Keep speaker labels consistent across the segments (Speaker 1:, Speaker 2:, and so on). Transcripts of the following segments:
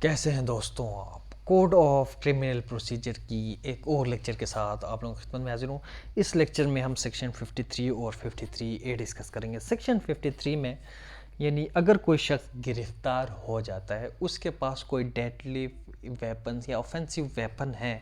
Speaker 1: کیسے ہیں دوستوں آپ؟ کوڈ آف کرمنل پروسیجر کی ایک اور لیکچر کے ساتھ آپ لوگوں کی خدمت میں حاضر ہوں۔ اس لیکچر میں ہم سیکشن 53 اور 53A ڈسکس کریں گے۔ سیکشن 53 میں یعنی اگر کوئی شخص گرفتار ہو جاتا ہے، اس کے پاس کوئی ڈیڈلی ویپنز یا آفینسو ویپن ہے،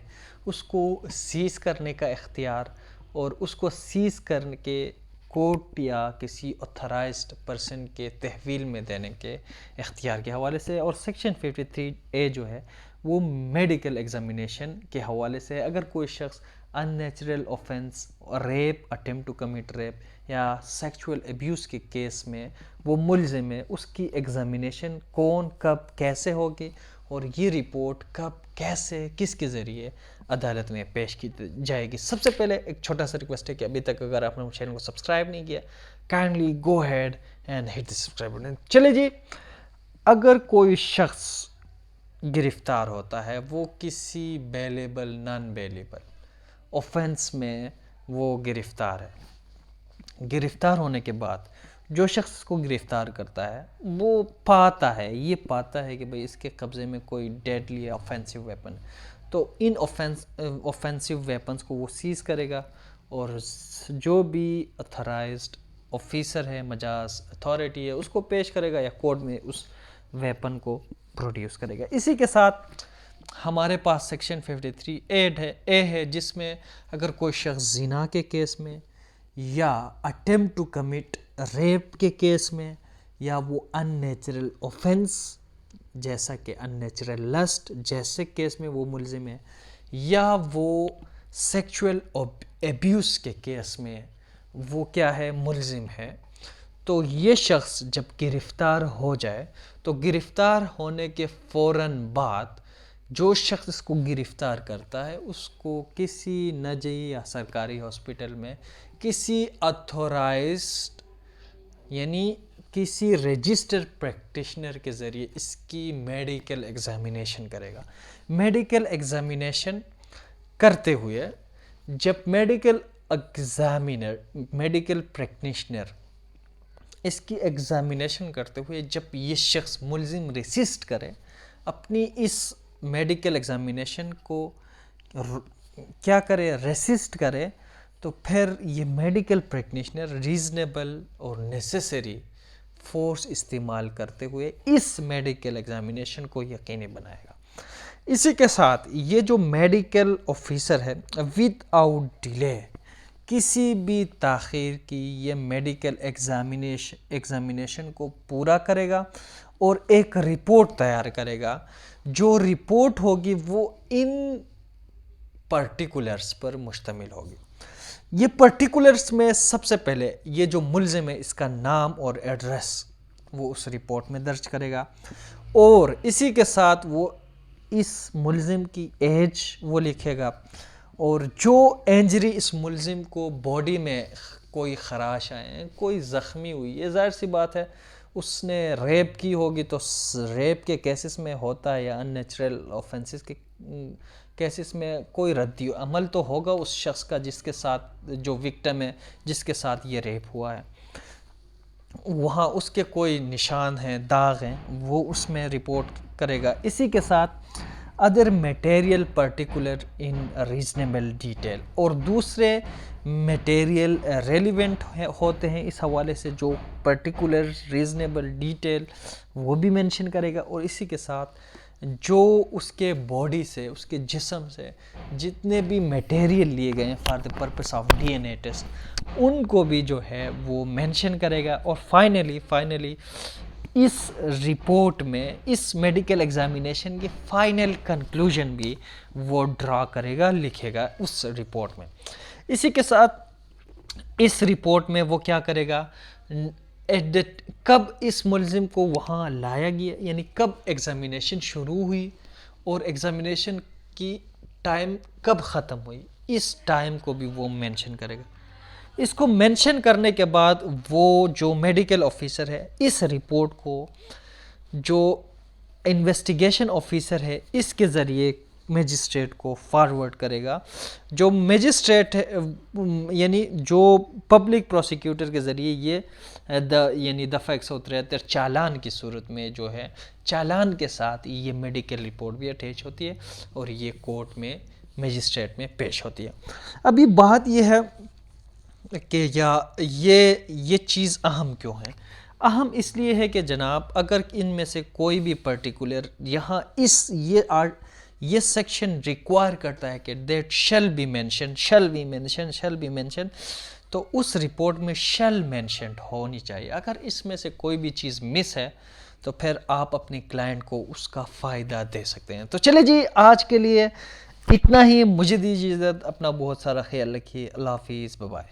Speaker 1: اس کو سیز کرنے کا اختیار اور اس کو سیز کر کے کورٹ یا کسی اتھرائزڈ پرسن کے تحویل میں دینے کے اختیار کے حوالے سے، اور سیکشن 53A جو ہے وہ میڈیکل ایگزامینیشن کے حوالے سے ہے۔ اگر کوئی شخص unnatural offence, rape, attempt to commit rape یا سیکچول ابیوز کے کیس میں وہ ملزم ہے، اس کی ایگزامینیشن کون، کب، کیسے ہوگی، اور یہ رپورٹ کب، کیسے، کس کے ذریعے عدالت میں پیش کی جائے گی۔ سب سے پہلے ایک چھوٹا سا ریکویسٹ ہے کہ ابھی تک اگر آپ نے چینل کو سبسکرائب نہیں کیا، kindly go ahead and hit the subscribe button. چلے جی، اگر کوئی شخص گرفتار ہوتا ہے، وہ کسی بیلیبل، نان بیلیبل اوفینس میں وہ گرفتار ہے، گرفتار ہونے کے بعد جو شخص اس کو گرفتار کرتا ہے وہ پاتا ہے کہ بھئی اس کے قبضے میں کوئی ڈیڈلی آفینسو ویپن، تو ان آفینسو ویپنز کو وہ سیز کرے گا اور جو بھی اتھرائزڈ آفیسر ہے، مجاز اتھارٹی ہے، اس کو پیش کرے گا یا کورٹ میں اس ویپن کو پروڈیوس کرے گا۔ اسی کے ساتھ ہمارے پاس سیکشن 53A ہے، جس میں اگر کوئی شخص زنا کے کیس میں یا اٹیمپٹ ٹو کمٹ ریپ کے کیس میں یا وہ ان نیچرل آفینس جیسا کہ ان نیچرل لسٹ جیسے کیس میں وہ ملزم ہے، یا وہ سیکچول ایبیوز کے کیس میں وہ کیا ہے، ملزم ہے، تو یہ شخص جب گرفتار ہو جائے تو گرفتار ہونے کے فوراً بعد جو شخص اس کو گرفتار کرتا ہے اس کو کسی نجی یا سرکاری ہاسپٹل میں کسی اتھورائزڈ یعنی کسی رجسٹر پریکٹیشنر کے ذریعے اس کی میڈیکل ایگزامینیشن کرے گا۔ میڈیکل ایگزامینیشن کرتے ہوئے جب میڈیکل ایگزامینر، میڈیکل پریکٹیشنر اس کی ایگزامینیشن کرتے ہوئے جب یہ شخص ملزم ریسسٹ کرے، اپنی اس میڈیکل ایگزامینیشن کو کیا کرے، ریسسٹ کرے، تو پھر یہ میڈیکل پریکٹیشنر ریزنیبل اور نیسیسری فورس استعمال کرتے ہوئے اس میڈیکل ایگزامینیشن کو یقینی بنائے گا۔ اسی کے ساتھ یہ جو میڈیکل آفیسر ہے ود آؤٹ ڈیلے، کسی بھی تاخیر کی، یہ میڈیکل ایگزامینیشن کو پورا کرے گا اور ایک رپورٹ تیار کرے گا۔ جو رپورٹ ہوگی وہ ان پرٹیکولرز پر مشتمل ہوگی۔ یہ پرٹیکولرز میں سب سے پہلے یہ جو ملزم ہے اس کا نام اور ایڈریس وہ اس رپورٹ میں درج کرے گا، اور اسی کے ساتھ وہ اس ملزم کی ایج وہ لکھے گا، اور جو انجری اس ملزم کو باڈی میں کوئی خراش آئے ہیں، کوئی زخمی ہوئی ہے، ظاہر سی بات ہے اس نے ریپ کی ہوگی تو ریپ کے کیسز میں ہوتا ہے، یا ان نیچرل آفینسز کے کیسز میں کوئی ردی عمل تو ہوگا اس شخص کا جس کے ساتھ، جو وکٹم ہے جس کے ساتھ یہ ریپ ہوا ہے، وہاں اس کے کوئی نشان ہیں، داغ ہیں، وہ اس میں رپورٹ کرے گا۔ اسی کے ساتھ ادر میٹیریل پرٹیکولر ان ریزنیبل ڈیٹیل، اور دوسرے میٹیریل ریلیونٹ ہوتے ہیں اس حوالے سے، جو پرٹیکولر ریزنیبل ڈیٹیل وہ بھی مینشن کرے گا، اور اسی کے ساتھ جو اس کے باڈی سے، اس کے جسم سے جتنے بھی میٹیریل لیے گئے ہیں for the purpose of DNA test, ان کو بھی جو ہے وہ مینشن کرے گا، اور فائنلی اس رپورٹ میں اس میڈیکل ایگزامینیشن کی فائنل کنکلوژن بھی وہ ڈرا کرے گا، لکھے گا اس رپورٹ میں۔ اسی کے ساتھ اس رپورٹ میں وہ کیا کرے گا، کب اس ملزم کو وہاں لایا گیا، یعنی کب ایگزامینیشن شروع ہوئی اور ایگزامینیشن کی ٹائم کب ختم ہوئی، اس ٹائم کو بھی وہ مینشن کرے گا۔ اس کو مینشن کرنے کے بعد وہ جو میڈیکل آفیسر ہے اس رپورٹ کو جو انویسٹیگیشن آفیسر ہے اس کے ذریعے مجسٹریٹ کو فارورڈ کرے گا. جو مجسٹریٹ یعنی جو پبلک پروسیکیوٹر کے ذریعے یہ یعنی دفعہ 173 چالان کی صورت میں جو ہے چالان کے ساتھ یہ میڈیکل رپورٹ بھی اٹیچ ہوتی ہے اور یہ کورٹ میں مجسٹریٹ میں پیش ہوتی ہے. ابھی بات یہ ہے کہ یہ چیز اہم کیوں ہے؟ اہم اس لیے ہے کہ جناب اگر ان میں سے کوئی بھی پرٹیکولر یہاں یہ سیکشن ریکوائر کرتا ہے کہ دیٹ شیل بی مینشن تو اس رپورٹ میں شیل مینشنڈ ہونی چاہیے. اگر اس میں سے کوئی بھی چیز مس ہے تو پھر آپ اپنے کلائنٹ کو اس کا فائدہ دے سکتے ہیں. تو چلے جی آج کے لیے اتنا ہی. مجھے دیجیے اجازت. اپنا بہت سارا خیال رکھیے. اللہ حافظ. بائے.